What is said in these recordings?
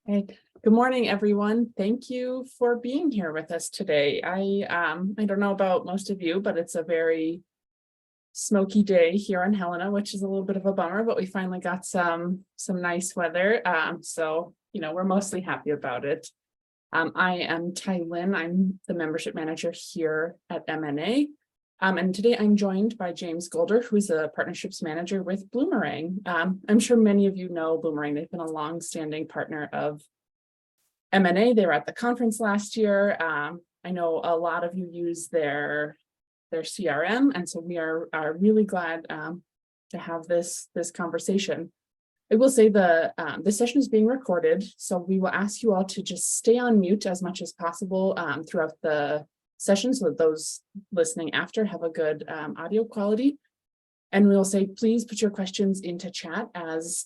Hey, good morning, everyone. Thank you for being here with us today. I don't know about most of you, but it's a very smoky day here in Helena, which is a little bit of a bummer, but we finally got some nice weather. So we're mostly happy about it. I am Ty Lynn. I'm the membership manager here at MNA. And today I'm joined by James Golder, who's a partnerships manager with Bloomerang. I'm sure many of you know Bloomerang. They've been a long-standing partner of MNA. They were at the conference last year. I know a lot of you use their CRM, and so we are really glad to have this conversation. I will say the session is being recorded, so we will ask you all to just stay on mute as much as possible throughout the session so that those listening after have a good audio quality. And we'll say, please put your questions into chat as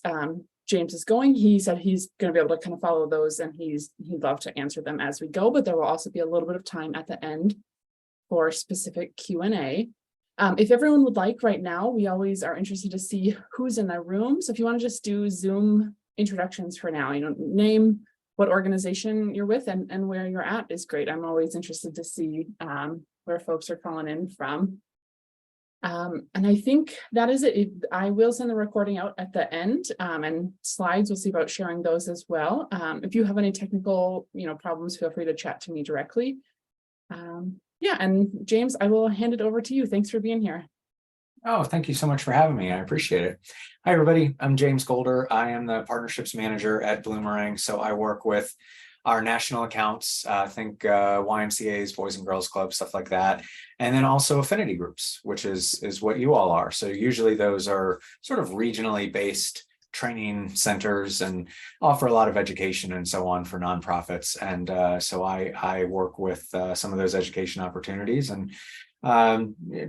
James is going. He said he's going to be able to kind of follow those and he'd love to answer them as we go, but there will also be a little bit of time at the end for specific Q&A. If everyone would like right now, we always are interested to see who's in the room. So if you want to just do Zoom introductions for now, name, what organization you're with and where you're at is great. I'm always interested to see where folks are calling in from. And I think that is it. I will send the recording out at the end and slides. We'll see about sharing those as well. If you have any technical problems, feel free to chat to me directly. Yeah, and James, I will hand it over to you. Thanks for being here. Oh, thank you so much for having me. I appreciate it. Hi, everybody. I'm James Golder. I am the partnerships manager at Bloomerang. So I work with our national accounts, think YMCAs, Boys and Girls Clubs, stuff like that. And then also affinity groups, which is what you all are. So usually those are sort of regionally based training centers and offer a lot of education and so on for nonprofits. And so I work with some of those education opportunities and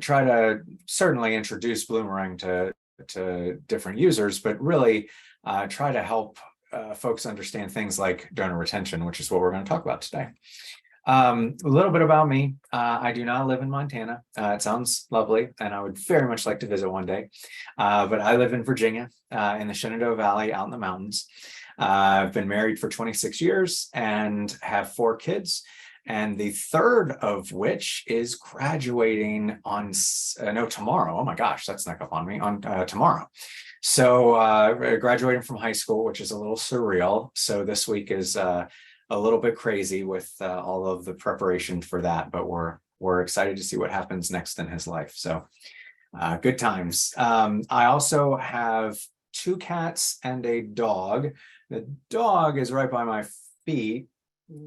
try to certainly introduce Bloomerang to different users, but really try to help folks understand things like donor retention, which is what we're going to talk about today. A little bit about me. I do not live in Montana. It sounds lovely, and I would very much like to visit one day. But I live in Virginia, in the Shenandoah Valley, out in the mountains. I've been married for 26 years and have 4 kids. And the third of which is graduating on, tomorrow. Oh my gosh, that snuck up on me, on tomorrow. So graduating from high school, which is a little surreal. So this week is a little bit crazy with all of the preparation for that, but we're excited to see what happens next in his life. So good times. I also have 2 cats and a dog. The dog is right by my feet,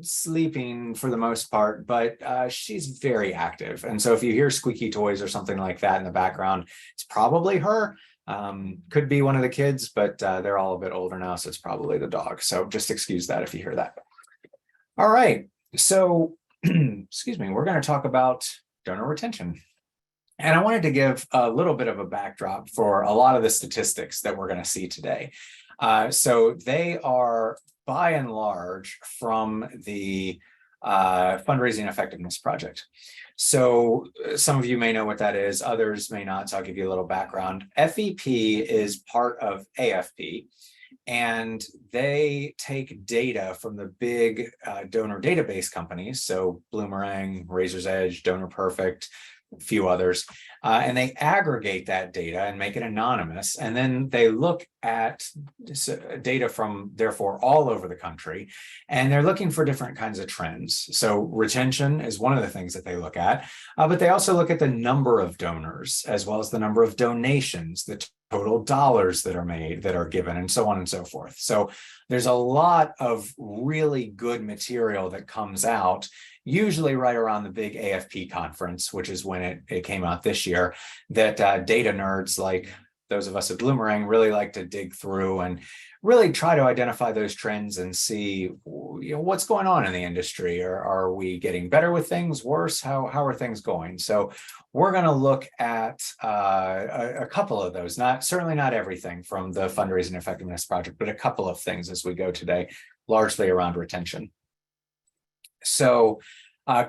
sleeping for the most part, but she's very active. And so if you hear squeaky toys or something like that in the background, it's probably her. Could be one of the kids, but they're all a bit older now, so it's probably the dog. So just excuse that if you hear that. All right, so excuse me, we're going to talk about donor retention. And I wanted to give a little bit of a backdrop for a lot of the statistics that we're going to see today. So they are by and large from the Fundraising Effectiveness Project. So some of you may know what that is, others may not, so I'll give you a little background. FEP is part of AFP, and they take data from the big donor database companies, so Bloomerang, Razor's Edge, Donor Perfect, a few others, and they aggregate that data and make it anonymous. And then they look at data from, therefore, all over the country, and they're looking for different kinds of trends. So retention is one of the things that they look at, but they also look at the number of donors, as well as the number of donations, the total dollars that are made, that are given, and so on and so forth. So there's a lot of really good material that comes out, usually right around the big AFP conference, which is when it came out this year, that data nerds like those of us at Bloomerang really like to dig through and really try to identify those trends and see what's going on in the industry. Or are we getting better with things, worse? How are things going? So we're going to look at a couple of those, certainly not everything from the Fundraising Effectiveness Project, but a couple of things as we go today, largely around retention. So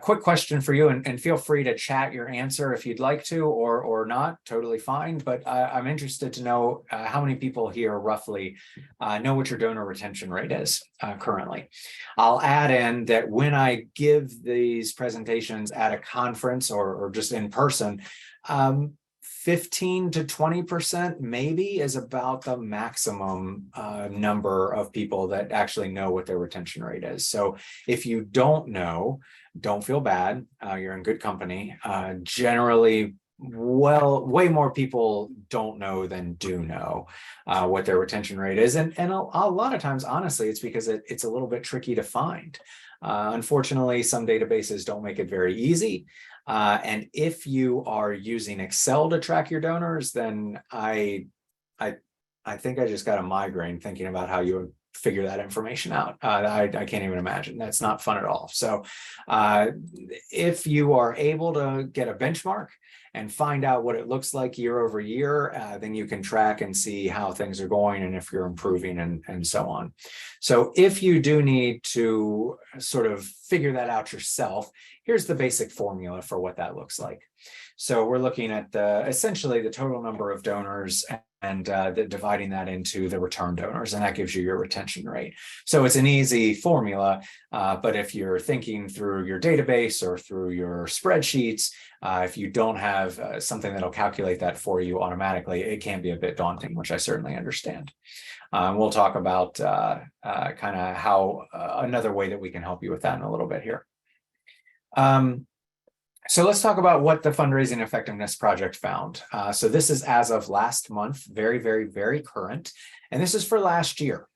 Quick question for you, and feel free to chat your answer if you'd like to, or not, totally fine. But I'm interested to know how many people here roughly know what your donor retention rate is currently. I'll add in that when I give these presentations at a conference or just in person, 15 to 20% maybe is about the maximum number of people that actually know what their retention rate is. So if you don't know, don't feel bad. You're in good company. Generally, way more people don't know than do know what their retention rate is. And a lot of times, honestly, it's because it's a little bit tricky to find. Unfortunately, some databases don't make it very easy. And if you are using Excel to track your donors, then I think I just got a migraine thinking about how you would figure that information out. I can't even imagine. That's not fun at all. So if you are able to get a benchmark and find out what it looks like year over year, then you can track and see how things are going and if you're improving and so on. So if you do need to sort of figure that out yourself, here's the basic formula for what that looks like. So we're looking at essentially the total number of donors and dividing that into the return donors, and that gives you your retention rate. So it's an easy formula, but if you're thinking through your database or through your spreadsheets, if you don't have something that'll calculate that for you automatically, it can be a bit daunting, which I certainly understand. We'll talk about kind of how another way that we can help you with that in a little bit here. So let's talk about what the Fundraising Effectiveness Project found. So this is as of last month, very, very, very current. And this is for last year,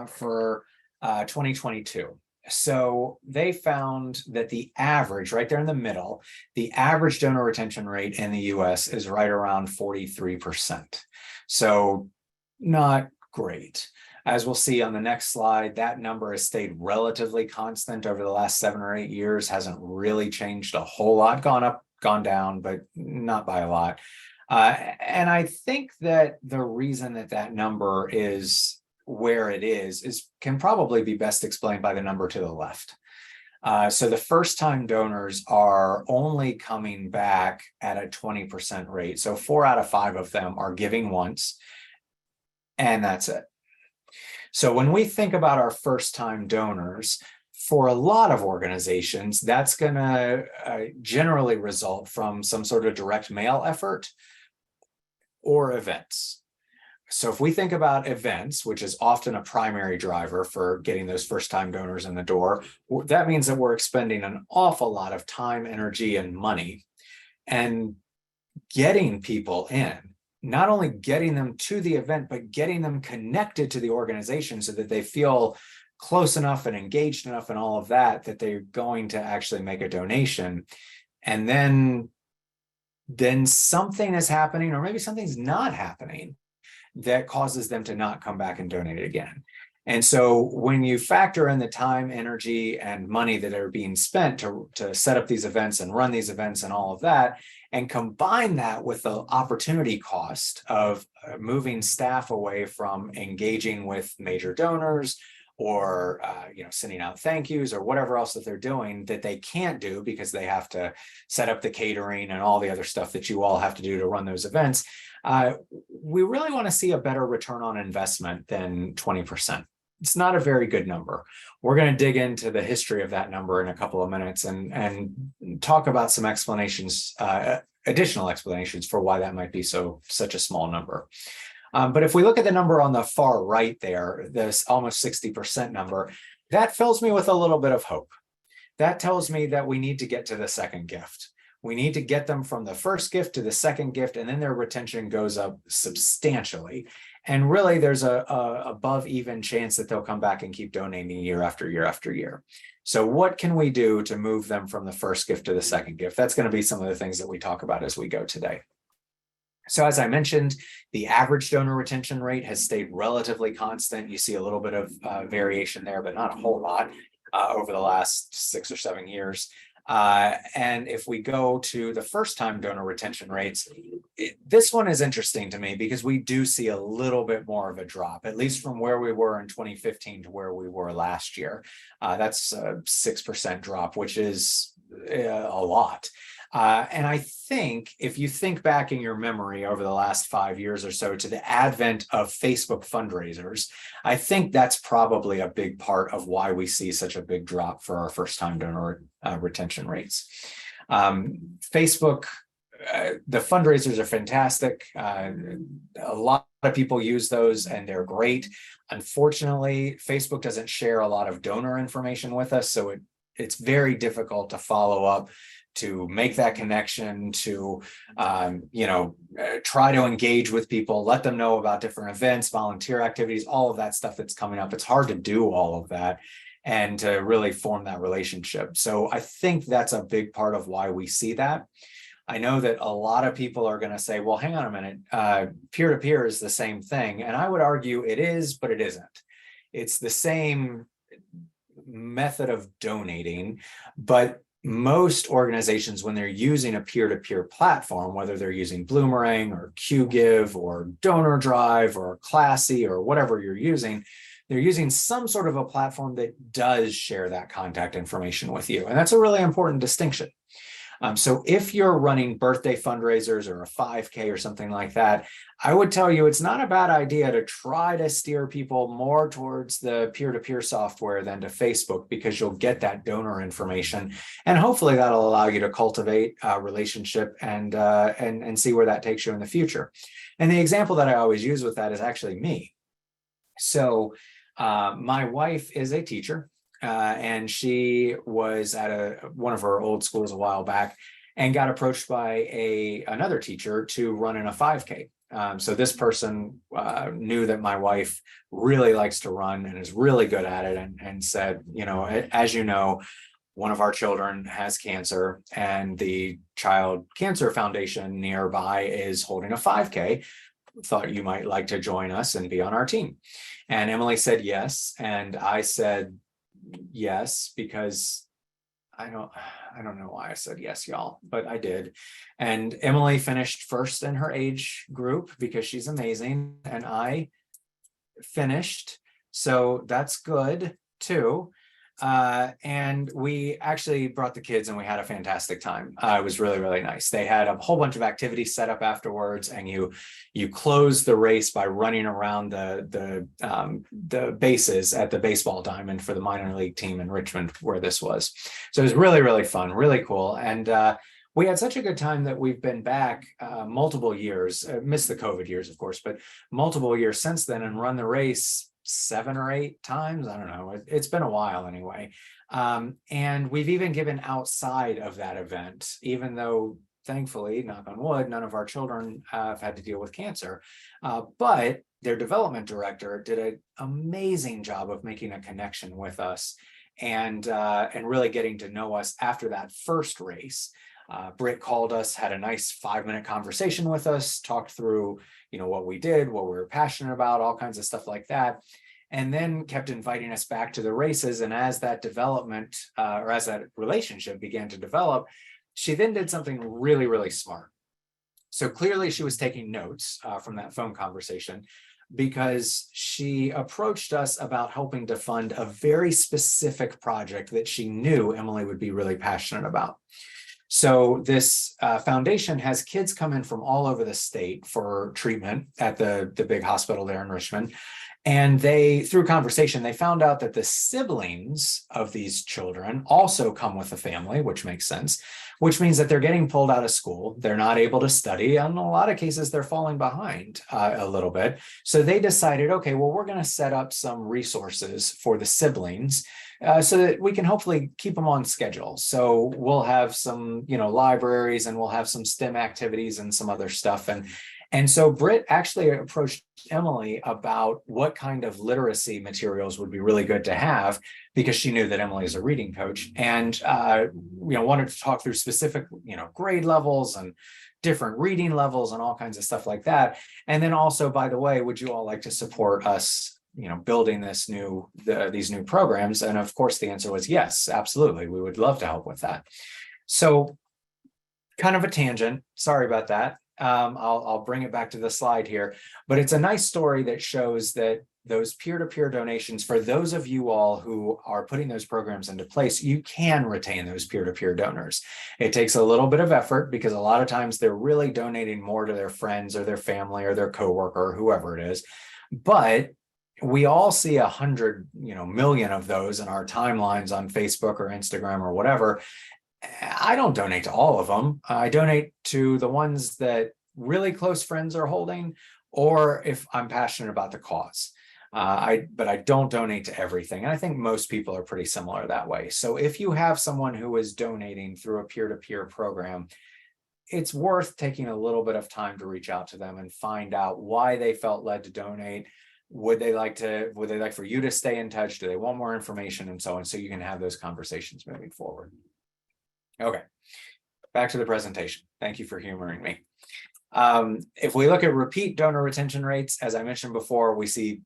for 2022. So they found that the average, right there in the middle, the average donor retention rate in the US is right around 43%. So not great. As we'll see on the next slide, that number has stayed relatively constant over the last 7 or 8 years, hasn't really changed a whole lot, gone up, gone down, but not by a lot. And I think that the reason that that number is where it is can probably be best explained by the number to the left. So the first-time donors are only coming back at a 20% rate. So 4 out of 5 of them are giving once, and that's it. So when we think about our first-time donors, for a lot of organizations, that's going to generally result from some sort of direct mail effort or events. So if we think about events, which is often a primary driver for getting those first-time donors in the door, that means that we're expending an awful lot of time, energy, and money and getting people in. Not only getting them to the event, but getting them connected to the organization so that they feel close enough and engaged enough and all of that, that they're going to actually make a donation. And then something is happening, or maybe something's not happening, that causes them to not come back and donate again. And so when you factor in the time, energy, and money that are being spent to set up these events and run these events and all of that, and combine that with the opportunity cost of moving staff away from engaging with major donors or sending out thank yous or whatever else that they're doing that they can't do because they have to set up the catering and all the other stuff that you all have to do to run those events, we really want to see a better return on investment than 20%. It's not a very good number. We're going to dig into the history of that number in a couple of minutes and talk about some explanations, additional explanations for why that might be such a small number. But if we look at the number on the far right there, this almost 60% number, that fills me with a little bit of hope. That tells me that we need to get to the second gift. We need to get them from the first gift to the second gift, and then their retention goes up substantially. And really, there's a above even chance that they'll come back and keep donating year after year after year. So what can we do to move them from the first gift to the second gift? That's going to be some of the things that we talk about as we go today. So as I mentioned, the average donor retention rate has stayed relatively constant. You see a little bit of variation there, but not a whole lot over the last 6 or 7 years. And if we go to the first-time donor retention rates, this one is interesting to me because we do see a little bit more of a drop, at least from where we were in 2015 to where we were last year. That's a 6% drop, which is a lot. And I think if you think back in your memory over the last 5 years or so to the advent of Facebook fundraisers, I think that's probably a big part of why we see such a big drop for our first-time donor retention rates. Facebook, the fundraisers are fantastic. A lot of people use those and they're great. Unfortunately, Facebook doesn't share a lot of donor information with us, so it's very difficult to follow up, to make that connection, to try to engage with people, let them know about different events, volunteer activities, all of that stuff that's coming up. It's hard to do all of that and to really form that relationship. So I think that's a big part of why we see that. I know that a lot of people are going to say, well, hang on a minute, peer-to-peer is the same thing. And I would argue it is, but it isn't. It's the same method of donating, but most organizations, when they're using a peer-to-peer platform, whether they're using Bloomerang or QGive or Donor Drive or Classy or whatever you're using, they're using some sort of a platform that does share that contact information with you. And that's a really important distinction. So if you're running birthday fundraisers or a 5K or something like that, I would tell you it's not a bad idea to try to steer people more towards the peer-to-peer software than to Facebook, because you'll get that donor information. And hopefully that'll allow you to cultivate a relationship and see where that takes you in the future. And the example that I always use with that is actually me. So my wife is a teacher. And she was at one of her old schools a while back and got approached by another teacher to run in a 5K. So this person knew that my wife really likes to run and is really good at it, and said, as you know, one of our children has cancer and the Child Cancer Foundation nearby is holding a 5K. Thought you might like to join us and be on our team. And Emily said yes. And I said yes, because I don't know why I said yes, y'all, but I did. And Emily finished first in her age group because she's amazing, and I finished, so that's good too. And we actually brought the kids and we had a fantastic time. It was really, really nice. They had a whole bunch of activities set up afterwards, and you close the race by running around the bases at the baseball diamond for the minor league team in Richmond, where this was. So it was really, really fun, really cool. And we had such a good time that we've been back multiple years, missed the COVID years, of course, but multiple years since then, and run the race 7 or 8 times. I don't know. It's been a while anyway. And we've even given outside of that event, even though thankfully, knock on wood, none of our children have had to deal with cancer. But their development director did an amazing job of making a connection with us and really getting to know us after that first race. Britt called us, had a nice 5-minute conversation with us, talked through, what we did, what we were passionate about, all kinds of stuff like that. And then kept inviting us back to the races. And as that development, or as that relationship began to develop, she then did something really, really smart. So clearly she was taking notes from that phone conversation, because she approached us about helping to fund a very specific project that she knew Emily would be really passionate about. So this foundation has kids come in from all over the state for treatment at the big hospital there in Richmond. And through conversation, they found out that the siblings of these children also come with a family, which makes sense, which means that they're getting pulled out of school. They're not able to study. And in a lot of cases, they're falling behind a little bit. So they decided, okay, well, we're going to set up some resources for the siblings so that we can hopefully keep them on schedule. So we'll have some, libraries, and we'll have some STEM activities and some other stuff. And so Britt actually approached Emily about what kind of literacy materials would be really good to have, because she knew that Emily is a reading coach, and wanted to talk through specific, grade levels and different reading levels and all kinds of stuff like that. And then also, by the way, would you all like to support us, building these new programs? And of course, the answer was yes, absolutely. We would love to help with that. So kind of a tangent. Sorry about that. I'll bring it back to the slide here, but it's a nice story that shows that those peer-to-peer donations, for those of you all who are putting those programs into place, you can retain those peer-to-peer donors. It takes a little bit of effort because a lot of times they're really donating more to their friends or their family or their coworker or whoever it is. But we all see 100, million of those in our timelines on Facebook or Instagram or whatever. I don't donate to all of them. I donate to the ones that really close friends are holding, or if I'm passionate about the cause. But I don't donate to everything. And I think most people are pretty similar that way. So if you have someone who is donating through a peer-to-peer program, it's worth taking a little bit of time to reach out to them and find out why they felt led to donate. Would they like for you to stay in touch? Do they want more information and so on? So you can have those conversations moving forward. Okay, back to the presentation. Thank you for humoring me. If we look at repeat donor retention rates, as I mentioned before, we see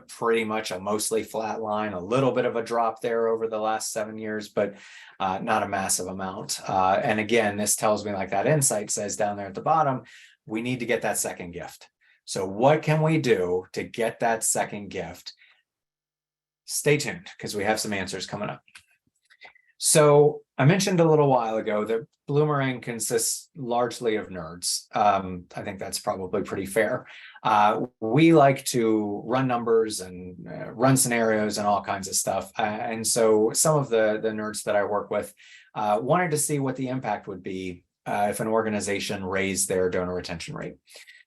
pretty much a mostly flat line, a little bit of a drop there over the last 7 years, but not a massive amount. And again, this tells me, like that insight says down there at the bottom, we need to get that second gift. So what can we do to get that second gift? Stay tuned because we have some answers coming up. So I mentioned a little while ago that Bloomerang consists largely of nerds. I think that's probably pretty fair. We like to run numbers and run scenarios and all kinds of stuff. And so some of the nerds that I work with wanted to see what the impact would be if an organization raised their donor retention rate.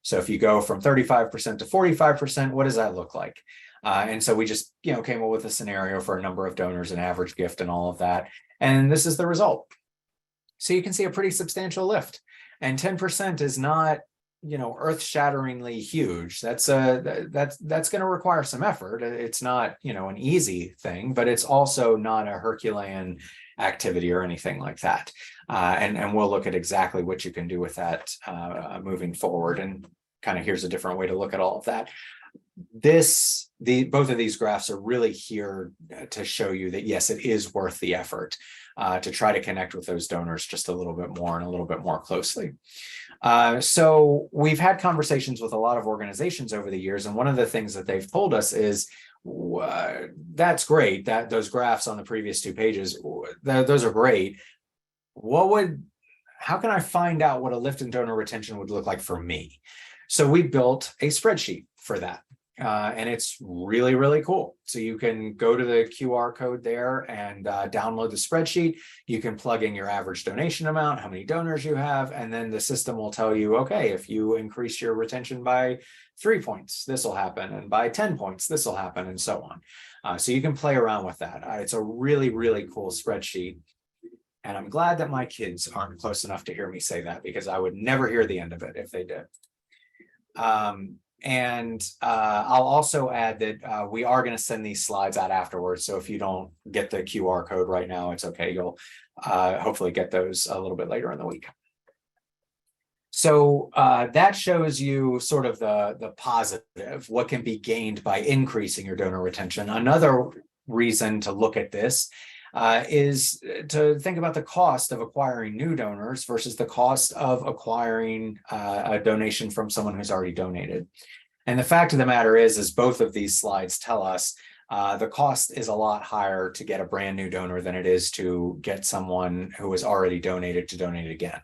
So if you go from 35% to 45%, what does that look like? And so we just came up with a scenario for a number of donors, an average gift and all of that. And this is the result. So you can see a pretty substantial lift. And 10% is not, earth-shatteringly huge. That's going to require some effort. It's not, an easy thing, but it's also not a Herculean activity or anything like that. And we'll look at exactly what you can do with that moving forward. And kind of here's a different way to look at all of that. Both of these graphs are really here to show you that, yes, it is worth the effort to try to connect with those donors just a little bit more and a little bit more closely. So we've had conversations with a lot of organizations over the years, and one of the things that they've told us is, that's great, that those graphs on the previous 2 pages, those are great. How can I find out what a lift in donor retention would look like for me? So we built a spreadsheet for that. And it's really, really cool. So you can go to the QR code there and download the spreadsheet. You can plug in your average donation amount, how many donors you have, and then the system will tell you, okay, if you increase your retention by 3 points, this will happen, and by 10 points, this will happen, and so on. So you can play around with that. It's a really, really cool spreadsheet. And I'm glad that my kids aren't close enough to hear me say that, because I would never hear the end of it if they did. And I'll also add that we are going to send these slides out afterwards. So if you don't get the QR code right now, it's okay. You'll hopefully get those a little bit later in the week. So that shows you sort of the positive, what can be gained by increasing your donor retention. Another reason to look at this is to think about the cost of acquiring new donors versus the cost of acquiring a donation from someone who's already donated. And the fact of the matter is, as both of these slides tell us, the cost is a lot higher to get a brand new donor than it is to get someone who has already donated to donate again.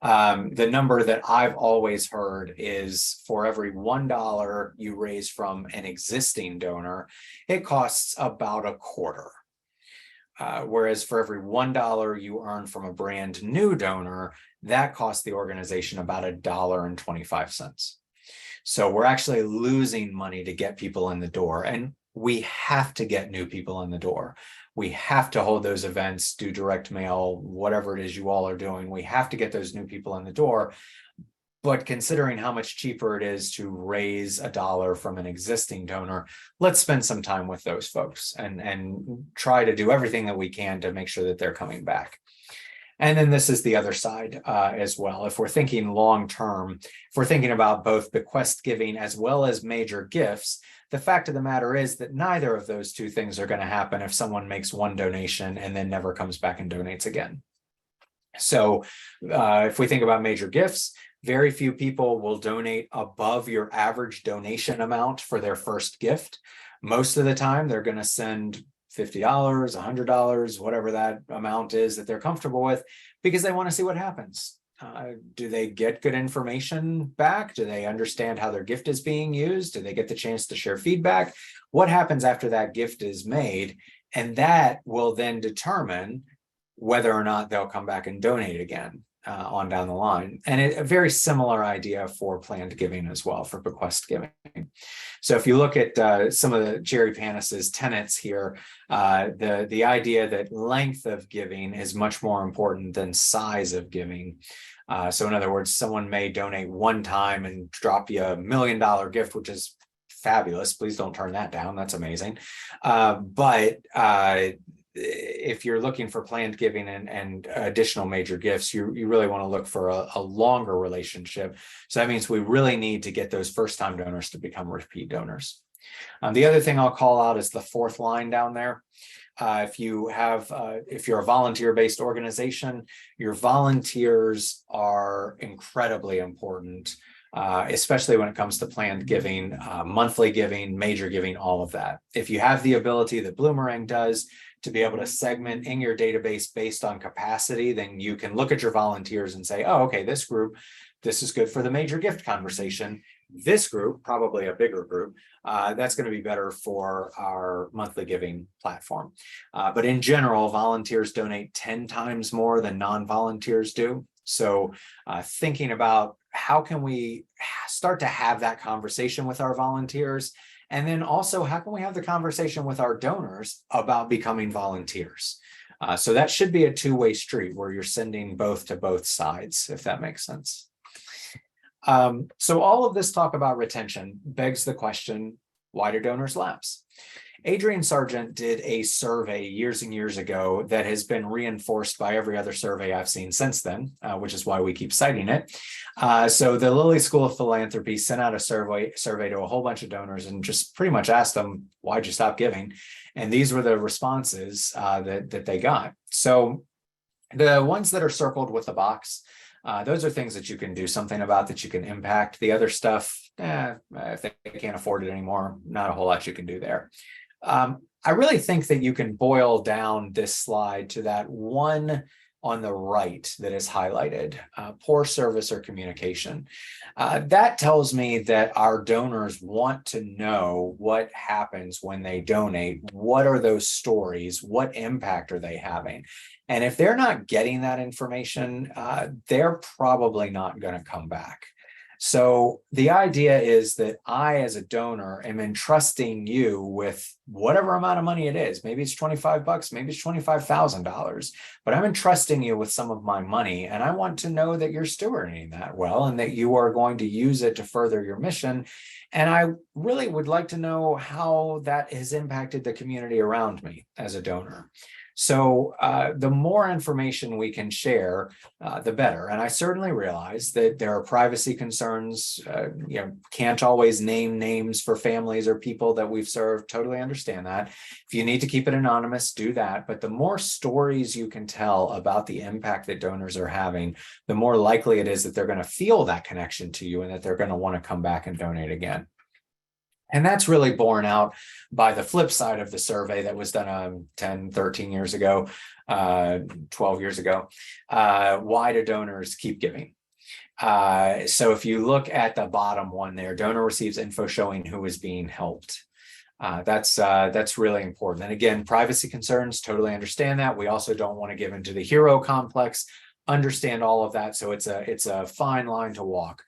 The number that I've always heard is for every $1 you raise from an existing donor, it costs about a quarter. Whereas for every $1 you earn from a brand new donor, that costs the organization about $1.25. So we're actually losing money to get people in the door, and we have to get new people in the door. We have to hold those events, do direct mail, whatever it is you all are doing. We have to get those new people in the door. But considering how much cheaper it is to raise $1 from an existing donor, let's spend some time with those folks and try to do everything that we can to make sure that they're coming back. And then this is the other side as well. If we're thinking long term, if we're thinking about both bequest giving as well as major gifts, the fact of the matter is that neither of those two things are going to happen if someone makes one donation and then never comes back and donates again. So if we think about major gifts, Very few people will donate above your average donation amount for their first gift. Most of the time, they're going to send $50, $100, whatever that amount is that they're comfortable with, because they want to see what happens. Do they get good information back? Do they understand how their gift is being used? Do they get the chance to share feedback? What happens after that gift is made? And that will then determine whether or not they'll come back and donate again on down the line. And a very similar idea for planned giving as well, for bequest giving. So if you look at some of the Jerry Panis's tenets here, the idea that length of giving is much more important than size of giving. So in other words, someone may donate one time and drop you $1 million gift, which is fabulous. Please don't turn that down. That's amazing. But if you're looking for planned giving and additional major gifts, you really want to look for a longer relationship. So that means we really need to get those first-time donors to become repeat donors. The other thing I'll call out is the fourth line down there. If you're a volunteer-based organization, your volunteers are incredibly important, especially when it comes to planned giving, monthly giving, major giving, all of that. If you have the ability that Bloomerang does to be able to segment in your database based on capacity, then you can look at your volunteers and say, oh, okay, this group, this is good for the major gift conversation. This group, probably a bigger group, that's going to be better for our monthly giving platform. But in general, volunteers donate 10 times more than non-volunteers do. So thinking about how can we start to have that conversation with our volunteers, and then also how can we have the conversation with our donors about becoming volunteers? So that should be a two-way street where you're sending both to both sides, if that makes sense. So all of this talk about retention begs the question, why do donors lapse? Adrian Sargent did a survey years and years ago that has been reinforced by every other survey I've seen since then, which is why we keep citing it. So the Lilly School of Philanthropy sent out a survey to a whole bunch of donors and just pretty much asked them, why'd you stop giving? And these were the responses that they got. So the ones that are circled with the box, those are things that you can do something about, that you can impact. The other stuff, if they can't afford it anymore, not a whole lot you can do there. I really think that you can boil down this slide to that one on the right that is highlighted, poor service or communication. That tells me that our donors want to know what happens when they donate. What are those stories? What impact are they having? And if they're not getting that information, they're probably not going to come back. So the idea is that I, as a donor, am entrusting you with whatever amount of money it is. Maybe it's $25, maybe it's $25,000, but I'm entrusting you with some of my money, and I want to know that you're stewarding that well and that you are going to use it to further your mission. And I really would like to know how that has impacted the community around me as a donor. So the more information we can share, the better. And I certainly realize that there are privacy concerns. Can't always name names for families or people that we've served. Totally understand that. If you need to keep it anonymous, do that. But the more stories you can tell about the impact that donors are having, the more likely it is that they're going to feel that connection to you and that they're going to want to come back and donate again. And that's really borne out by the flip side of the survey that was done 10, 13 years ago, 12 years ago. Why do donors keep giving? So if you look at the bottom one there, donor receives info showing who is being helped. That's really important. And again, privacy concerns, totally understand that. We also don't want to give into the hero complex, understand all of that. So it's a fine line to walk.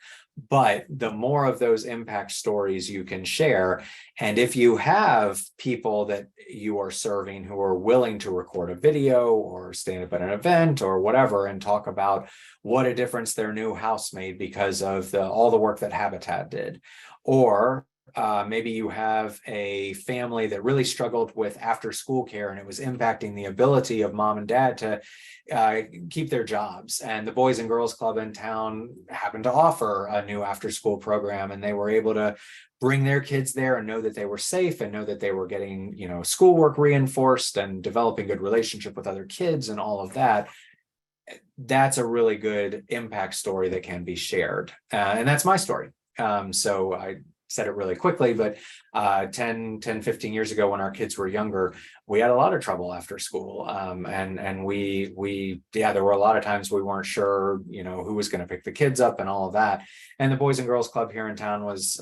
But the more of those impact stories you can share, and if you have people that you are serving who are willing to record a video or stand up at an event or whatever and talk about what a difference their new house made because of all the work that Habitat did, or maybe you have a family that really struggled with after school care and it was impacting the ability of mom and dad to keep their jobs, and the Boys and Girls Club in town happened to offer a new after school program, and they were able to bring their kids there and know that they were safe and know that they were getting, schoolwork reinforced and developing good relationship with other kids and all of that. that's a really good impact story that can be shared. And that's my story. So I said it really quickly, but 15 years ago, when our kids were younger, we had a lot of trouble after school. And there were a lot of times we weren't sure, who was going to pick the kids up and all of that. And the Boys and Girls Club here in town was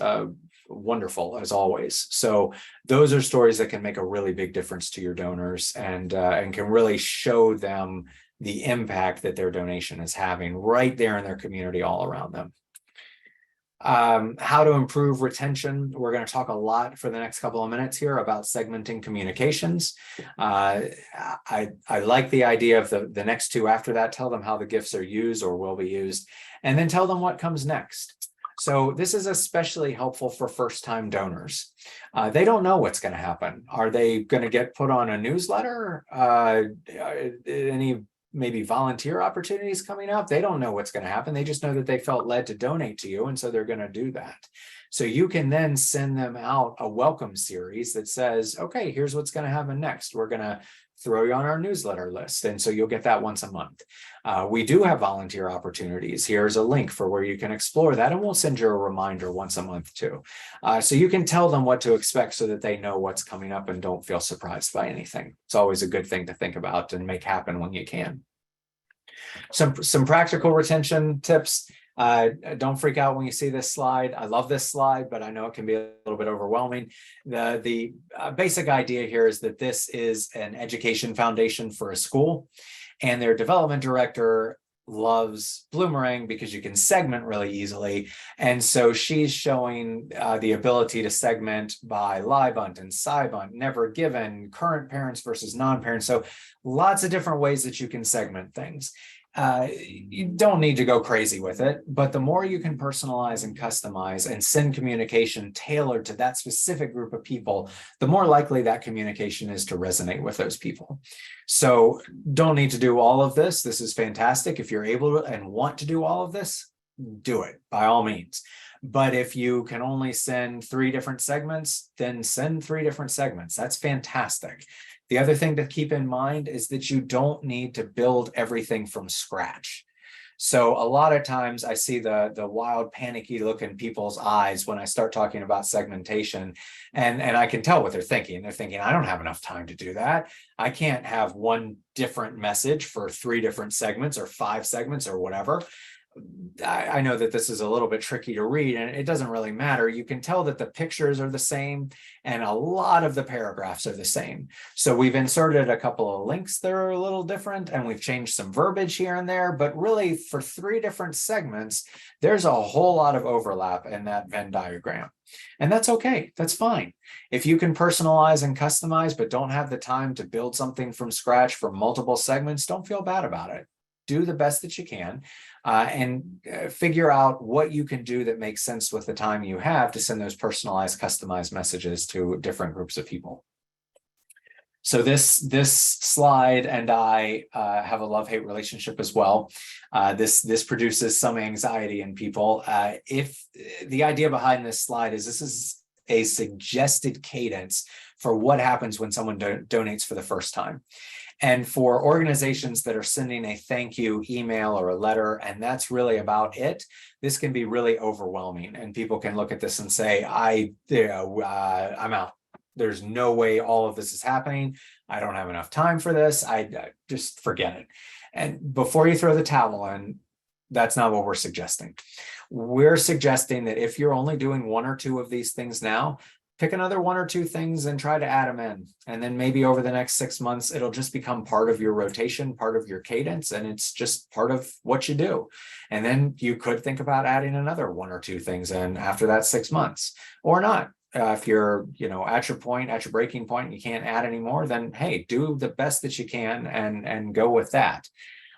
wonderful as always. So those are stories that can make a really big difference to your donors and can really show them the impact that their donation is having right there in their community all around them. How to improve retention. We're going to talk a lot for the next couple of minutes here about segmenting communications. I like the idea of the next two after that. Tell them how the gifts are used or will be used, and then tell them what comes next. So this is especially helpful for first-time donors. They don't know what's going to happen. Are they going to get put on a newsletter? Any maybe volunteer opportunities coming up? They don't know what's going to happen. They just know that they felt led to donate to you, and so they're going to do that. So you can then send them out a welcome series that says, okay, here's what's going to happen next. We're going to throw you on our newsletter list. And so you'll get that once a month. We do have volunteer opportunities. Here's a link for where you can explore that. And we'll send you a reminder once a month too. So you can tell them what to expect so that they know what's coming up and don't feel surprised by anything. It's always a good thing to think about and make happen when you can. Some practical retention tips. Don't freak out when you see this slide. I love this slide, but I know it can be a little bit overwhelming. The basic idea here is that this is an education foundation for a school, and their development director loves Bloomerang because you can segment really easily. And so she's showing the ability to segment by Liebunt and Scibunt, Never Given, current parents versus non-parents. So lots of different ways that you can segment things. You don't need to go crazy with it, but the more you can personalize and customize and send communication tailored to that specific group of people, the more likely that communication is to resonate with those people. So don't need to do all of this. This is fantastic. If you're able to and want to do all of this, do it by all means. But if you can only send 3 different segments, then send 3 different segments. That's fantastic. The other thing to keep in mind is that you don't need to build everything from scratch. So a lot of times I see the wild, panicky look in people's eyes when I start talking about segmentation, and I can tell what they're thinking. They're thinking, I don't have enough time to do that. I can't have one different message for 3 different segments or 5 segments or whatever. I know that this is a little bit tricky to read, and it doesn't really matter. You can tell that the pictures are the same and a lot of the paragraphs are the same. So we've inserted a couple of links that are a little different, and we've changed some verbiage here and there, but really for 3 different segments, there's a whole lot of overlap in that Venn diagram. And that's okay. That's fine. If you can personalize and customize, but don't have the time to build something from scratch for multiple segments, don't feel bad about it. Do the best that you can and figure out what you can do that makes sense with the time you have to send those personalized, customized messages to different groups of people. So this slide and I have a love-hate relationship as well. This produces some anxiety in people. If the idea behind this slide is this is a suggested cadence for what happens when someone donates for the first time. And for organizations that are sending a thank you email or a letter, and that's really about it, this can be really overwhelming. And people can look at this and say, I'm out. There's no way all of this is happening. I don't have enough time for this. I just forget it. And before you throw the towel in, that's not what we're suggesting. We're suggesting that if you're only doing 1 or 2 of these things now, pick another 1 or 2 things and try to add them in. And then maybe over the next 6 months, it'll just become part of your rotation, part of your cadence, and it's just part of what you do. And then you could think about adding another 1 or 2 things in after that 6 months, or not. If you're, at your point, at your breaking point, you can't add anymore, then hey, do the best that you can and go with that.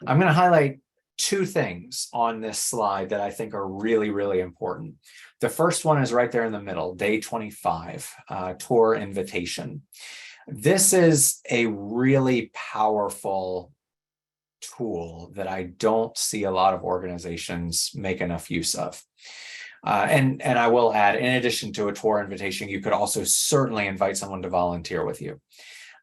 I'm going to highlight 2 things on this slide that I think are really, really important. The first one is right there in the middle, day 25, tour invitation. This is a really powerful tool that I don't see a lot of organizations make enough use of. And I will add, in addition to a tour invitation, you could also certainly invite someone to volunteer with you.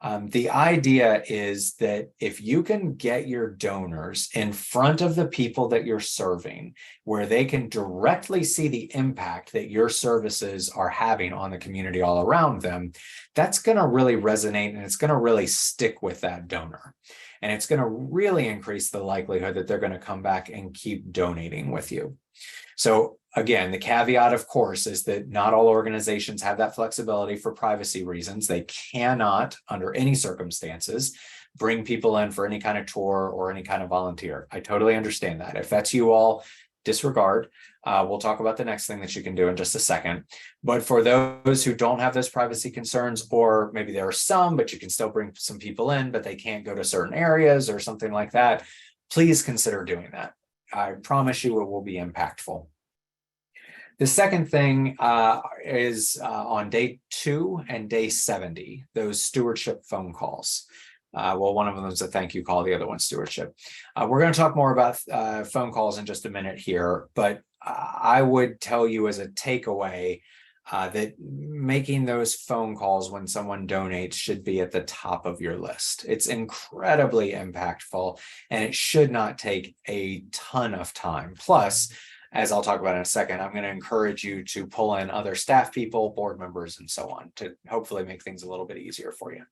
The idea is that if you can get your donors in front of the people that you're serving, where they can directly see the impact that your services are having on the community all around them, that's going to really resonate and it's going to really stick with that donor. And it's going to really increase the likelihood that they're going to come back and keep donating with you. So again, the caveat, of course, is that not all organizations have that flexibility for privacy reasons. They cannot, under any circumstances, bring people in for any kind of tour or any kind of volunteer. I totally understand that. If that's you all, disregard. We'll talk about the next thing that you can do in just a second. But for those who don't have those privacy concerns, or maybe there are some, but you can still bring some people in, but they can't go to certain areas or something like that, please consider doing that. I promise you it will be impactful. The second thing is on day 2 and day 70, those stewardship phone calls. Well, one of them is a thank you call, the other one's stewardship. We're going to talk more about phone calls in just a minute here, but I would tell you as a takeaway that making those phone calls when someone donates should be at the top of your list. It's incredibly impactful and it should not take a ton of time. Plus, as I'll talk about in a second, I'm going to encourage you to pull in other staff people, board members, and so on to hopefully make things a little bit easier for you.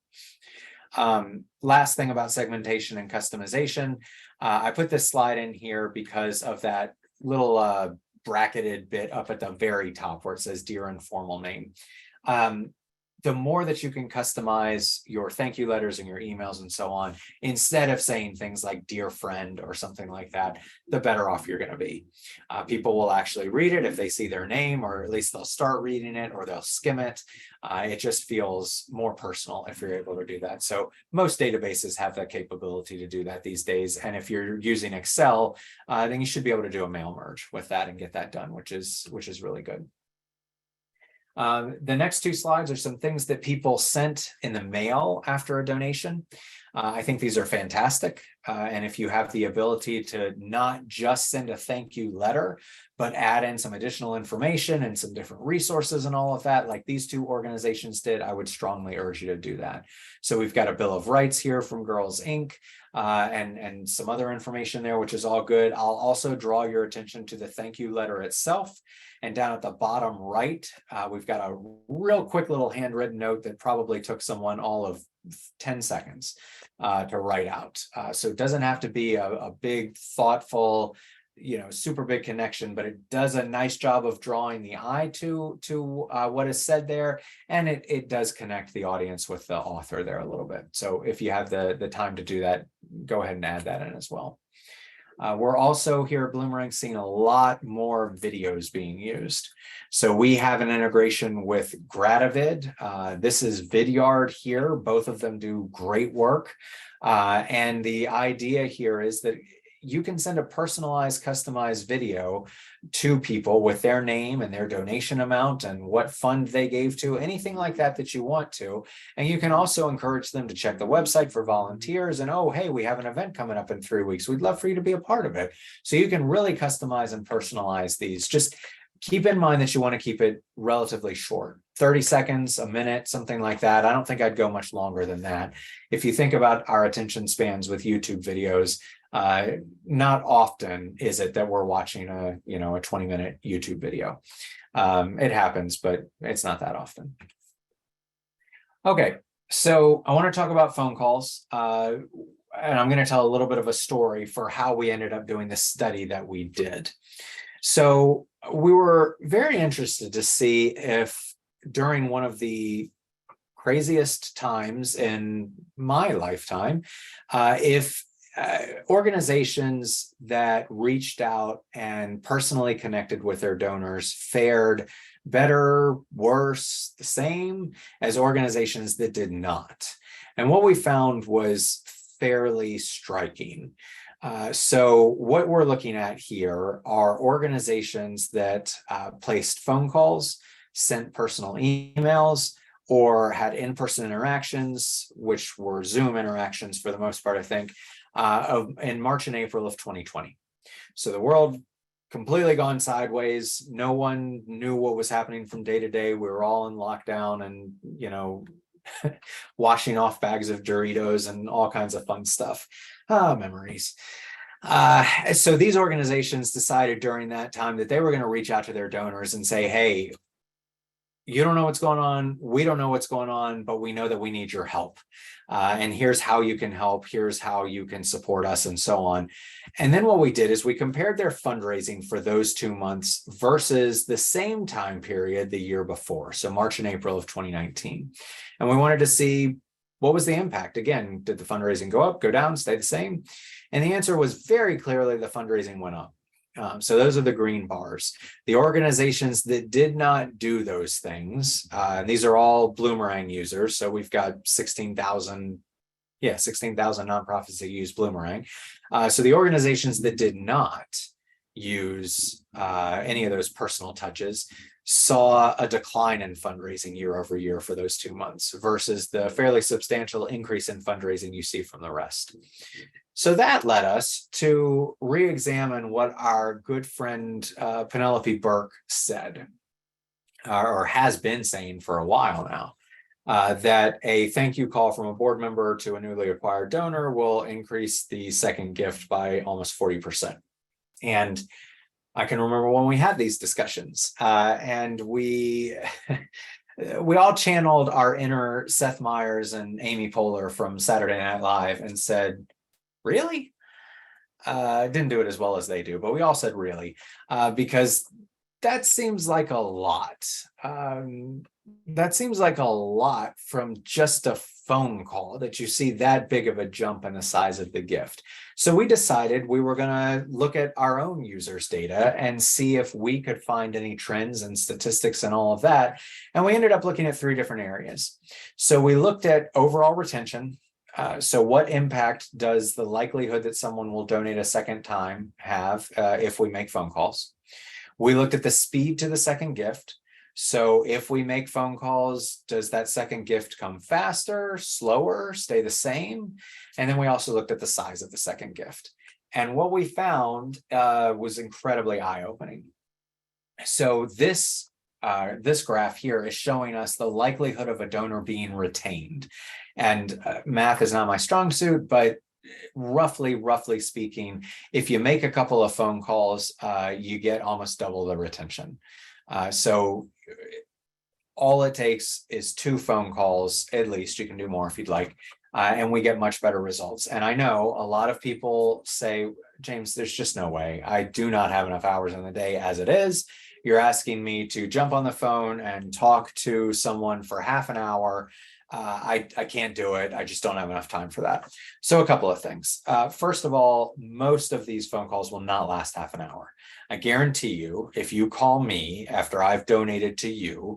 Last thing about segmentation and customization, I put this slide in here because of that little bracketed bit up at the very top where it says Dear Informal Name. The more that you can customize your thank you letters and your emails and so on, instead of saying things like dear friend or something like that, the better off you're going to be. People will actually read it if they see their name, or at least they'll start reading it or they'll skim it. It just feels more personal if you're able to do that. So most databases have that capability to do that these days. And if you're using Excel, then you should be able to do a mail merge with that and get that done, which is really good. The next 2 slides are some things that people sent in the mail after a donation. I think these are fantastic. And if you have the ability to not just send a thank you letter, but add in some additional information and some different resources and all of that, like these 2 organizations did, I would strongly urge you to do that. So we've got a Bill of Rights here from Girls Inc. And some other information there, which is all good. I'll also draw your attention to the thank you letter itself. And down at the bottom right, we've got a real quick little handwritten note that probably took someone all of 10 seconds to write out. So it doesn't have to be a big, thoughtful, super big connection, but it does a nice job of drawing the eye to what is said there. And it does connect the audience with the author there a little bit. So if you have the time to do that, go ahead and add that in as well. We're also here at Bloomerang seeing a lot more videos being used. So we have an integration with Gradavid. This is Vidyard here. Both of them do great work. And the idea here is that you can send a personalized, customized video to people with their name and their donation amount and what fund they gave to, anything like that that you want to. And you can also encourage them to check the website for volunteers and, oh, hey, we have an event coming up in 3 weeks. We'd love for you to be a part of it. So you can really customize and personalize these. Just keep in mind that you want to keep it relatively short, 30 seconds, a minute, something like that. I don't think I'd go much longer than that. If you think about our attention spans with YouTube videos, not often is it that we're watching a 20-minute YouTube video. It happens, but it's not that often. Okay, so I want to talk about phone calls. And I'm going to tell a little bit of a story for how we ended up doing the study that we did. So we were very interested to see if during one of the craziest times in my lifetime, if organizations that reached out and personally connected with their donors fared better, worse, the same as organizations that did not. And what we found was fairly striking. So what we're looking at here are organizations that placed phone calls, sent personal emails, or had in-person interactions, which were Zoom interactions for the most part, I think, in March and April of 2020. So the world completely gone sideways. No one knew what was happening from day to day. We were all in lockdown and, washing off bags of Doritos and all kinds of fun stuff. Memories. So these organizations decided during that time that they were going to reach out to their donors and say, hey, you don't know what's going on. We don't know what's going on, but we know that we need your help. And here's how you can help. Here's how you can support us, and so on. And then what we did is we compared their fundraising for those 2 months versus the same time period the year before. So March and April of 2019. And we wanted to see what was the impact. Again, did the fundraising go up, go down, stay the same? And the answer was very clearly the fundraising went up. So those are the green bars. The organizations that did not do those things, these are all Bloomerang users. So we've got 16,000 nonprofits that use Bloomerang. So the organizations that did not use any of those personal touches saw a decline in fundraising year over year for those 2 months versus the fairly substantial increase in fundraising you see from the rest. So that led us to re-examine what our good friend Penelope Burke said, or has been saying for a while now, that a thank you call from a board member to a newly acquired donor will increase the second gift by almost 40%. And I can remember when we had these discussions, and we we all channeled our inner Seth Meyers and Amy Poehler from Saturday Night Live and said, really? Didn't do it as well as they do, but we all said really, because that seems like a lot. That seems like a lot from just a phone call that you see that big of a jump in the size of the gift. So we decided we were going to look at our own users' data and see if we could find any trends and statistics and all of that. And we ended up looking at 3 different areas. So we looked at overall retention. So what impact does the likelihood that someone will donate a second time have if we make phone calls? We looked at the speed to the second gift. So if we make phone calls, does that second gift come faster, slower, stay the same? And then we also looked at the size of the second gift. And what we found was incredibly eye-opening. So this graph here is showing us the likelihood of a donor being retained. And math is not my strong suit, but roughly speaking, if you make a couple of phone calls, you get almost double the retention. So all it takes is 2 phone calls, at least. You can do more if you'd like, and we get much better results. And I know a lot of people say, James, there's just no way. I do not have enough hours in the day as it is. You're asking me to jump on the phone and talk to someone for half an hour. I can't do it. I just don't have enough time for that. So a couple of things. First of all, most of these phone calls will not last half an hour. I guarantee you, if you call me after I've donated to you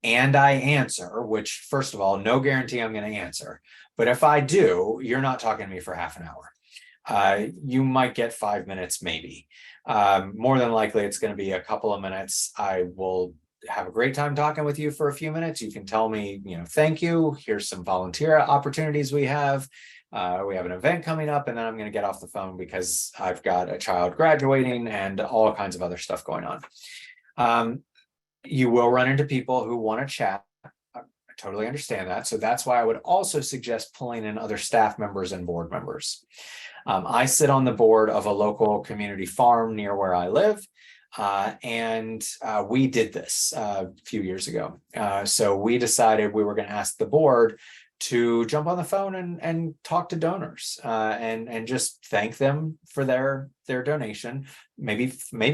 and I answer, which first of all, no guarantee I'm going to answer, but if I do, you're not talking to me for half an hour. You might get 5 minutes, maybe. More than likely, it's going to be a couple of minutes. I will have a great time talking with you for a few minutes. You can tell me, thank you. Here's some volunteer opportunities we have. We have an event coming up, and then I'm going to get off the phone because I've got a child graduating and all kinds of other stuff going on. You will run into people who want to chat. I totally understand that. So that's why I would also suggest pulling in other staff members and board members. I sit on the board of a local community farm near where I live. And we did this a few years ago. So we decided we were going to ask the board to jump on the phone and talk to donors and just thank them for their donation. Maybe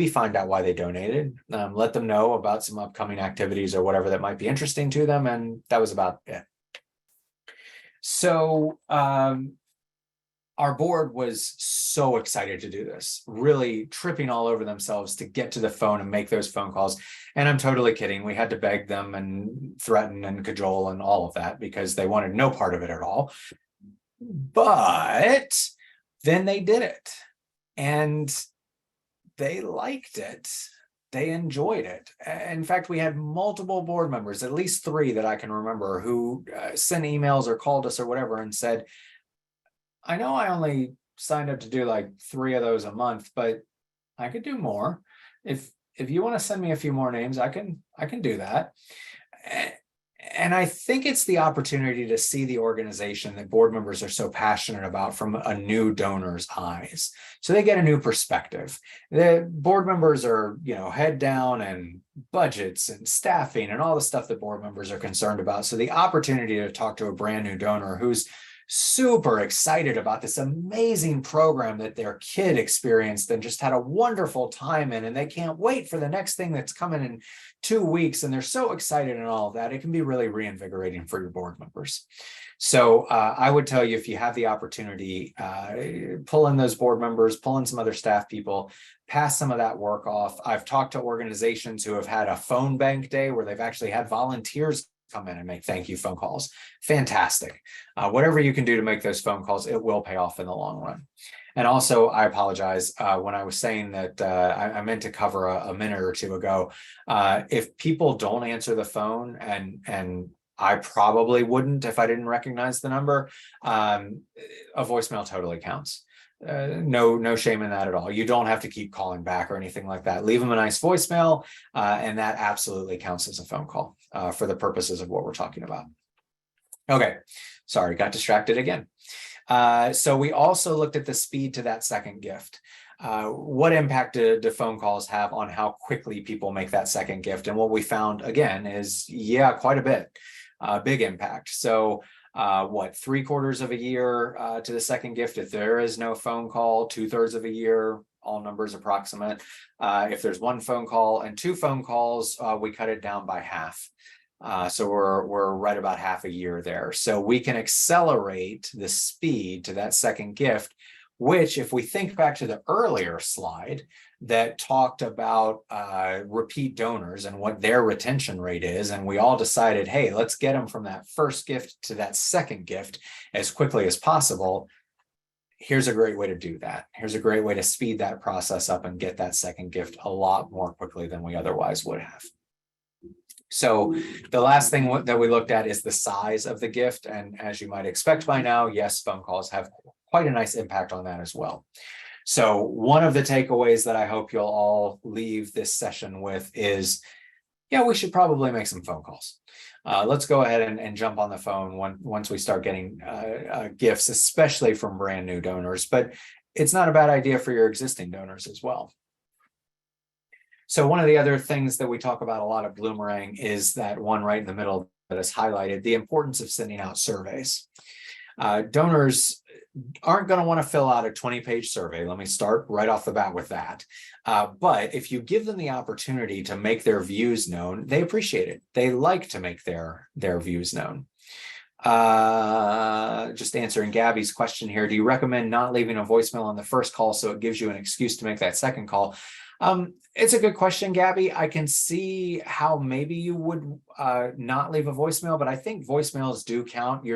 find out why they donated. Let them know about some upcoming activities or whatever that might be interesting to them. And that was about it. So our board was so excited to do this, really tripping all over themselves to get to the phone and make those phone calls. And I'm totally kidding. We had to beg them and threaten and cajole and all of that because they wanted no part of it at all. But then they did it and they liked it. They enjoyed it. In fact, we had multiple board members, at least 3 that I can remember, who sent emails or called us or whatever and said, I know I only signed up to do like 3 of those a month, but I could do more. If you want to send me a few more names, I can do that. And I think it's the opportunity to see the organization that board members are so passionate about from a new donor's eyes. So they get a new perspective. The board members are, head down and budgets and staffing and all the stuff that board members are concerned about. So the opportunity to talk to a brand new donor who's super excited about this amazing program that their kid experienced and just had a wonderful time in, and they can't wait for the next thing that's coming in 2 weeks, and they're so excited and all of that, it can be really reinvigorating for your board members. So I would tell you, if you have the opportunity, pull in those board members, pull in some other staff people, pass some of that work off. I've talked to organizations who have had a phone bank day where they've actually had volunteers come in and make thank you phone calls. Fantastic. Whatever you can do to make those phone calls, it will pay off in the long run. And also, I apologize when I was saying that I meant to cover a minute or two ago. If people don't answer the phone, and I probably wouldn't if I didn't recognize the number, a voicemail totally counts. No shame in that at all. You don't have to keep calling back or anything like that. Leave them a nice voicemail, and that absolutely counts as a phone call for the purposes of what we're talking about. Okay, sorry, got distracted again. So we also looked at the speed to that second gift. What impact do phone calls have on how quickly people make that second gift? And what we found again is, yeah, quite a bit, big impact. So 3/4 of a year to the second gift if there is no phone call, 2/3 of a year, all numbers approximate. If there's 1 phone call and 2 phone calls, we cut it down by half. So we're right about half a year there. So we can accelerate the speed to that second gift, which, if we think back to the earlier slide that talked about repeat donors and what their retention rate is, and we all decided, hey, let's get them from that first gift to that second gift as quickly as possible. Here's a great way to do that. Here's a great way to speed that process up and get that second gift a lot more quickly than we otherwise would have. So the last thing that we looked at is the size of the gift. And as you might expect by now, yes, phone calls have quite a nice impact on that as well. So one of the takeaways that I hope you'll all leave this session with is, yeah, we should probably make some phone calls. Let's go ahead and jump on the phone once we start getting gifts, especially from brand new donors. But it's not a bad idea for your existing donors as well. So one of the other things that we talk about a lot at Bloomerang is that one right in the middle that is highlighted, the importance of sending out surveys. Donors aren't going to want to fill out a 20-page survey. Let me start right off the bat with that. But if you give them the opportunity to make their views known, they appreciate it. They like to make their views known. Just answering Gabby's question here. Do you recommend not leaving a voicemail on the first call so it gives you an excuse to make that second call? It's a good question, Gabby. I can see how maybe you would not leave a voicemail, but I think voicemails do count.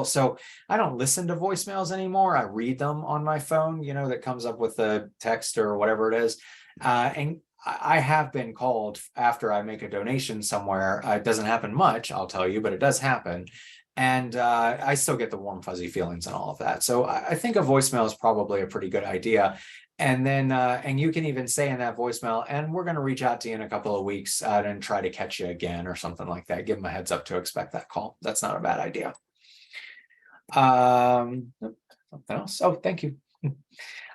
So I don't listen to voicemails anymore. I read them on my phone, that comes up with the text or whatever it is. And I have been called after I make a donation somewhere. It doesn't happen much, I'll tell you, but it does happen. And I still get the warm, fuzzy feelings and all of that. So I think a voicemail is probably a pretty good idea. And then, and you can even say in that voicemail, and we're going to reach out to you in a couple of weeks and try to catch you again or something like that. Give them a heads up to expect that call. That's not a bad idea. Something else. Oh, thank you.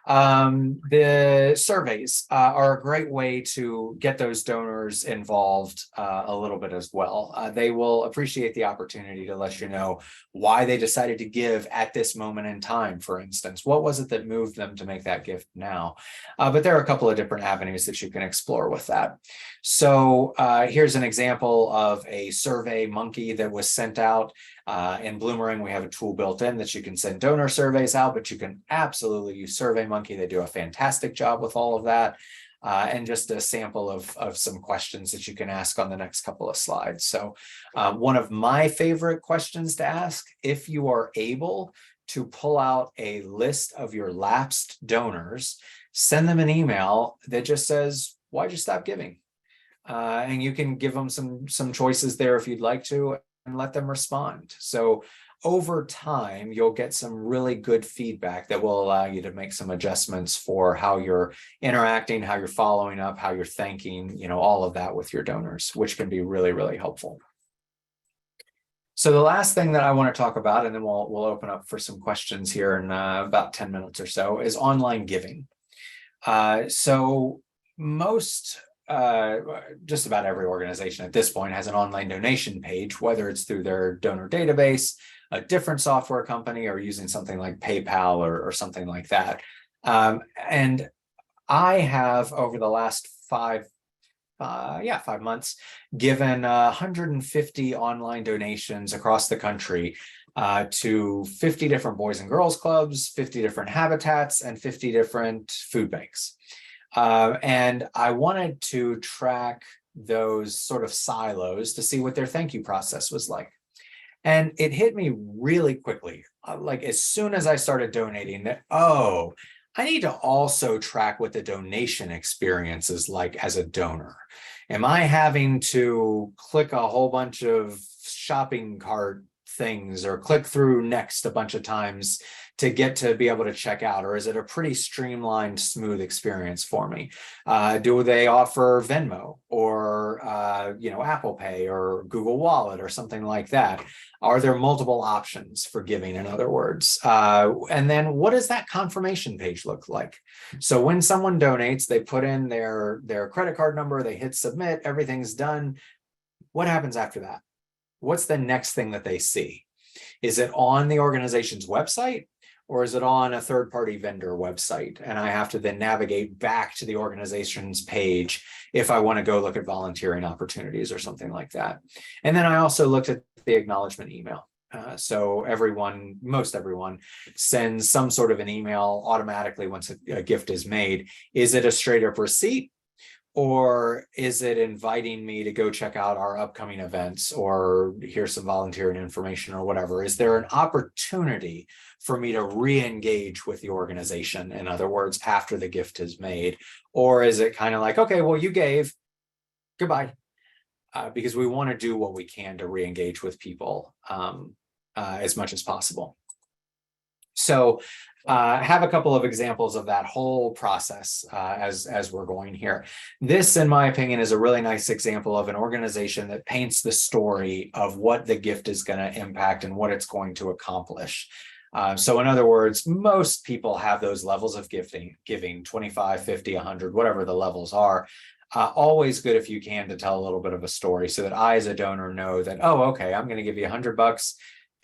The surveys are a great way to get those donors involved a little bit as well. They will appreciate the opportunity to let you know why they decided to give at this moment in time, for instance. What was it that moved them to make that gift now? But there are a couple of different avenues that you can explore with that. So here's an example of a survey monkey that was sent out. In Bloomerang, we have a tool built in that you can send donor surveys out, but you can absolutely use SurveyMonkey. They do a fantastic job with all of that. And just a sample of some questions that you can ask on the next couple of slides. So one of my favorite questions to ask, if you are able to pull out a list of your lapsed donors, send them an email that just says, why'd you stop giving? And you can give them some choices there if you'd like to, and let them respond. So over time, you'll get some really good feedback that will allow you to make some adjustments for how you're interacting, how you're following up, how you're thanking, all of that with your donors, which can be really, really helpful. So the last thing that I want to talk about, and then we'll open up for some questions here in about 10 minutes or so, is online giving. So most, just about every organization at this point has an online donation page, whether it's through their donor database, a different software company, or using something like PayPal or something like that. And I have, over the last 5 months, given 150 online donations across the country to 50 different boys and girls clubs, 50 different habitats, and 50 different food banks. And I wanted to track those sort of silos to see what their thank you process was like. And it hit me really quickly, like as soon as I started donating, that, oh, I need to also track what the donation experience is like as a donor. Am I having to click a whole bunch of shopping cart things or click through next a bunch of times to get to be able to check out? Or is it a pretty streamlined, smooth experience for me? Do they offer Venmo or Apple Pay or Google Wallet or something like that? Are there multiple options for giving, in other words? And then what does that confirmation page look like? So when someone donates, they put in their credit card number, they hit submit, everything's done. What happens after that? What's the next thing that they see? Is it on the organization's website? Or is it on a third-party vendor website? And I have to then navigate back to the organization's page if I want to go look at volunteering opportunities or something like that. And then I also looked at the acknowledgement email. So most everyone sends some sort of an email automatically once a gift is made. Is it a straight up receipt? Or is it inviting me to go check out our upcoming events or here's some volunteering information or whatever? Is there an opportunity for me to re-engage with the organization, in other words, after the gift is made? Or is it kind of like, okay, well, you gave, goodbye, because we want to do what we can to re-engage with people as much as possible. So have a couple of examples of that whole process as we're going here. This, in my opinion, is a really nice example of an organization that paints the story of what the gift is going to impact and what it's going to accomplish. So in other words, most people have those levels of giving 25, 50, 100, whatever the levels are. Always good if you can to tell a little bit of a story so that I, as a donor, know that, oh, okay, I'm going to give you $100.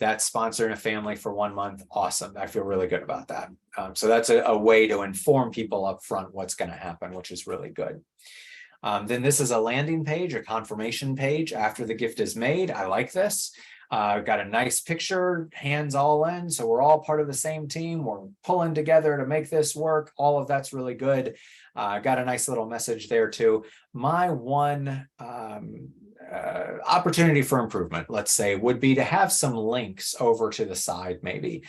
That's sponsoring a family for 1 month. Awesome. I feel really good about that. So that's a way to inform people up front what's going to happen, which is really good. Then this is a landing page, a confirmation page after the gift is made. I like this. Got a nice picture, hands all in. So we're all part of the same team. We're pulling together to make this work. All of that's really good. Got a nice little message there too. My one opportunity for improvement, let's say, would be to have some links over to the side. Maybe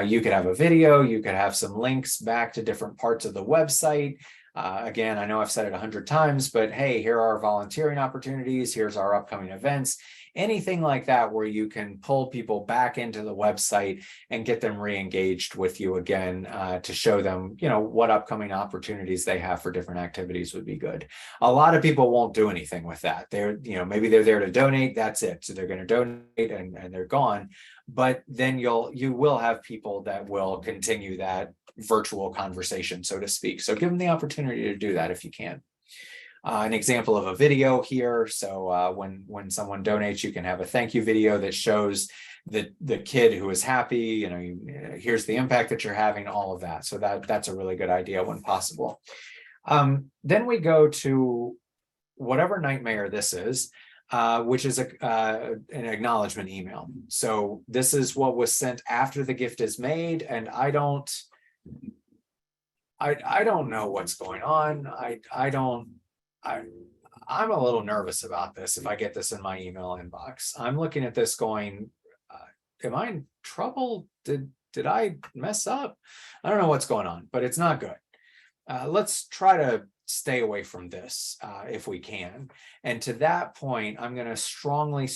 you could have a video, you could have some links back to different parts of the website. Again, I know I've said it 100 times, but hey, here are our volunteering opportunities. Here's our upcoming events. Anything like that where you can pull people back into the website and get them re-engaged with you again to show them, what upcoming opportunities they have for different activities would be good. A lot of people won't do anything with that. They're, maybe they're there to donate. That's it. So they're going to donate and they're gone. But then you will have people that will continue that virtual conversation, so to speak. So give them the opportunity to do that if you can. An example of a video here. So when someone donates, you can have a thank you video that shows the kid who is happy, here's the impact that you're having, all of that. So that's a really good idea when possible. Then we go to whatever nightmare this is, which is an acknowledgement email. So this is what was sent after the gift is made, and I don't know what's going on. I'm a little nervous about this. If I get this in my email inbox, I'm looking at this going, am I in trouble? Did I mess up? I don't know what's going on, but it's not good. Let's try to stay away from this if we can. And to that point, I'm going to strongly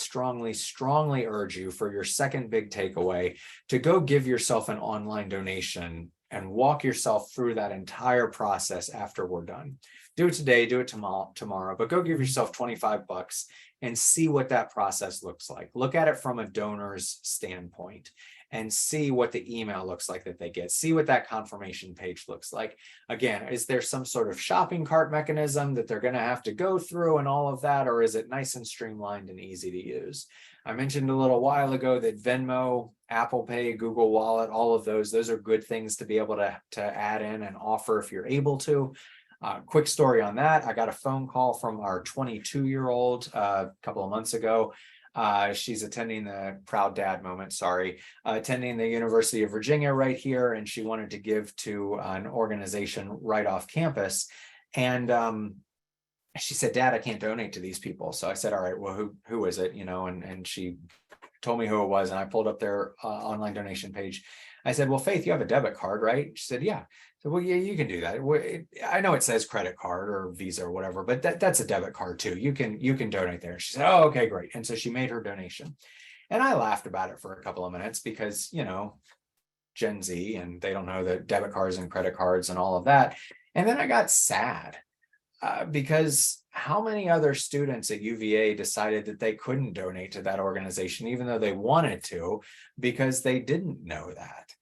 urge you, for your second big takeaway, to go give yourself an online donation and walk yourself through that entire process after we're done. Do it today, do it tomorrow, but go give yourself $25 and see what that process looks like. Look at it from a donor's standpoint and see what the email looks like that they get. See what that confirmation page looks like. Again, is there some sort of shopping cart mechanism that they're going to have to go through and all of that, or is it nice and streamlined and easy to use? I mentioned a little while ago that Venmo, Apple Pay, Google Wallet, all of those are good things to be able to add in and offer if you're able to. Quick story on that. I got a phone call from our 22-year-old a couple of months ago. She's attending the proud dad moment, attending the University of Virginia right here. And she wanted to give to an organization right off campus. And she said, Dad, I can't donate to these people. So I said, all right, well, who is it? And she told me who it was. And I pulled up their online donation page. I said, well, Faith, you have a debit card, right? She said, yeah. So, well, yeah, you can do that. I know it says credit card or Visa or whatever, but that's a debit card too. You can donate there. She said, oh, okay, great. And so she made her donation. And I laughed about it for a couple of minutes because, Gen Z, and they don't know the debit cards and credit cards and all of that. And then I got sad because how many other students at UVA decided that they couldn't donate to that organization, even though they wanted to, because they didn't know that.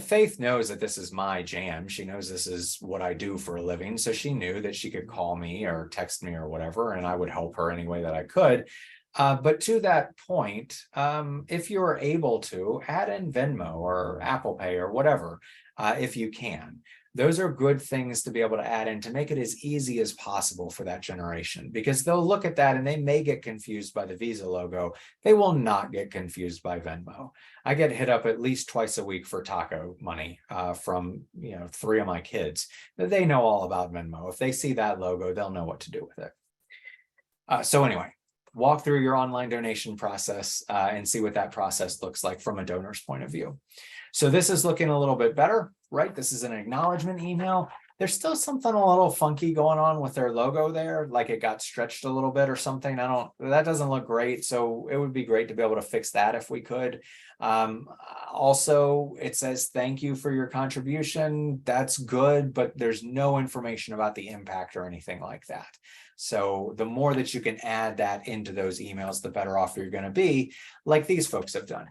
Faith knows that this is my jam. She knows this is what I do for a living. So she knew that she could call me or text me or whatever, and I would help her any way that I could. But to that point, if you're able to, add in Venmo or Apple Pay or whatever, if you can. Those are good things to be able to add in to make it as easy as possible for that generation, because they'll look at that and they may get confused by the Visa logo. They will not get confused by Venmo. I get hit up at least twice a week for taco money from 3 of my kids. They know all about Venmo. If they see that logo, they'll know what to do with it. So anyway, walk through your online donation process and see what that process looks like from a donor's point of view. So this is looking a little bit better, right? This is an acknowledgement email. There's still something a little funky going on with their logo there, like it got stretched a little bit or something. That doesn't look great. So it would be great to be able to fix that if we could. Also, it says, thank you for your contribution. That's good, but there's no information about the impact or anything like that. So the more that you can add that into those emails, the better off you're going to be, like these folks have done.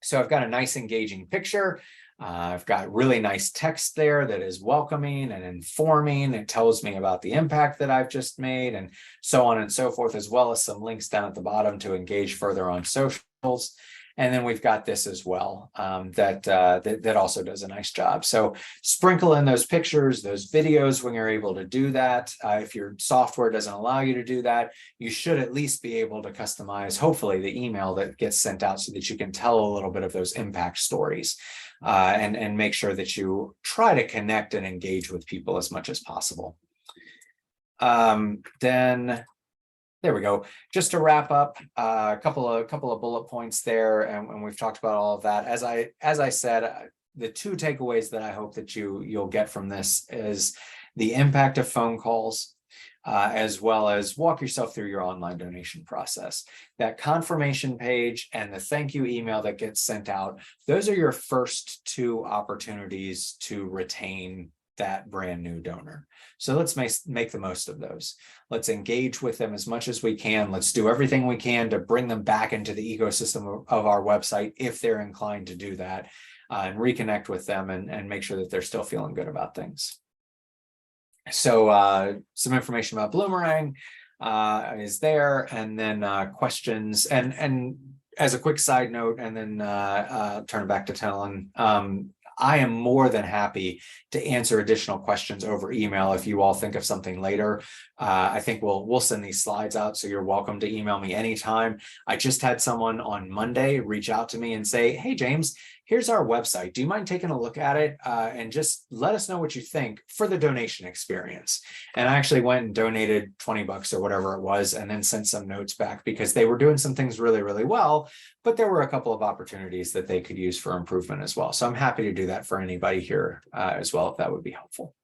So I've got a nice engaging picture. I've got really nice text there that is welcoming and informing. It tells me about the impact that I've just made and so on and so forth, as well as some links down at the bottom to engage further on socials. And then we've got this as well that also does a nice job. So sprinkle in those pictures, those videos when you're able to do that. If your software doesn't allow you to do that, you should at least be able to customize, hopefully, the email that gets sent out so that you can tell a little bit of those impact stories and make sure that you try to connect and engage with people as much as possible. Then there we go. Just to wrap up, a couple of bullet points there, and we've talked about all of that. As I said, the two takeaways that I hope that you'll get from this is the impact of phone calls, as well as walk yourself through your online donation process. That confirmation page and the thank you email that gets sent out, those are your first two opportunities to retain that brand new donor. So let's make the most of those. Let's engage with them as much as we can. Let's do everything we can to bring them back into the ecosystem of our website if they're inclined to do that, and reconnect with them and make sure that they're still feeling good about things. So some information about Bloomerang is there, and then questions and as a quick side note, and then turn it back to Talon. I am more than happy to answer additional questions over email if you all think of something later. I think we'll send these slides out, so you're welcome to email me anytime. I just had someone on Monday reach out to me and say, hey, James, here's our website. Do you mind taking a look at it and just let us know what you think for the donation experience? And I actually went and donated $20 or whatever it was, and then sent some notes back because they were doing some things really, really well, but there were a couple of opportunities that they could use for improvement as well. So I'm happy to do that for anybody here as well, if that would be helpful.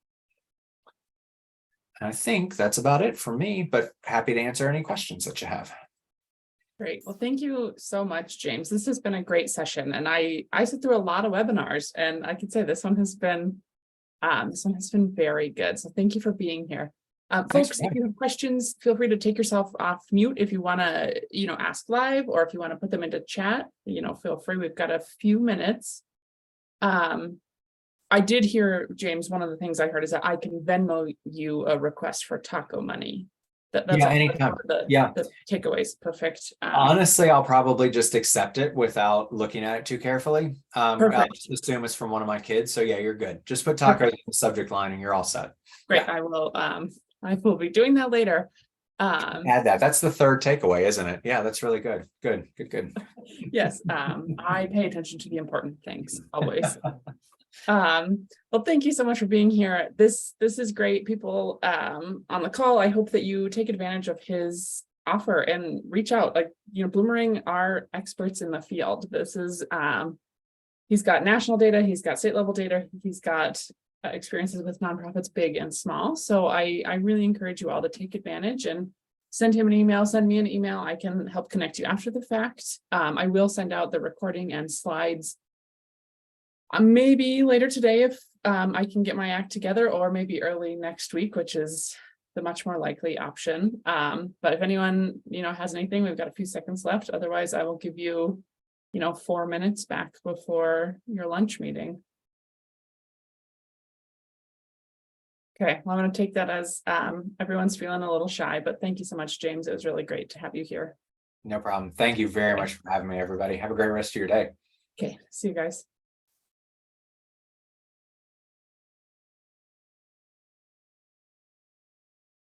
And I think that's about it for me, but happy to answer any questions that you have. Great. Well, thank you so much, James. This has been a great session, and I sit through a lot of webinars, and I can say this one has been very good. So thank you for being here. Thanks Folks, for if you have questions, feel free to take yourself off mute if you want to, ask live, or if you want to put them into chat, feel free. We've got a few minutes. I did hear, James, one of the things I heard is that I can Venmo you a request for taco money. That's Yeah, all anytime. the Yeah. takeaways. Perfect. Honestly, I'll probably just accept it without looking at it too carefully. I'll Perfect. just assume it's from one of my kids. So yeah, you're good. Just put tacos in the subject line and you're all set. Great. Yeah. I will be doing that later. Add that. That's the third takeaway, isn't it? Yeah, that's really good. Good. Yes. I pay attention to the important things always. Well, thank you so much for being here. This is great. People on the call, I hope that you take advantage of his offer and reach out. Like, Bloomerang are experts in the field. This is he's got national data, he's got state level data, he's got experiences with nonprofits big and small. So I really encourage you all to take advantage and send him an email, send me an email. I can help connect you after the fact. I will send out the recording and slides maybe later today if I can get my act together, or maybe early next week, which is the much more likely option. But if anyone, has anything, we've got a few seconds left. Otherwise, I will give you, 4 minutes back before your lunch meeting. Okay, well, I'm going to take that as everyone's feeling a little shy, but thank you so much, James. It was really great to have you here. No problem. Thank you very much for having me, everybody. Have a great rest of your day. Okay, see you guys.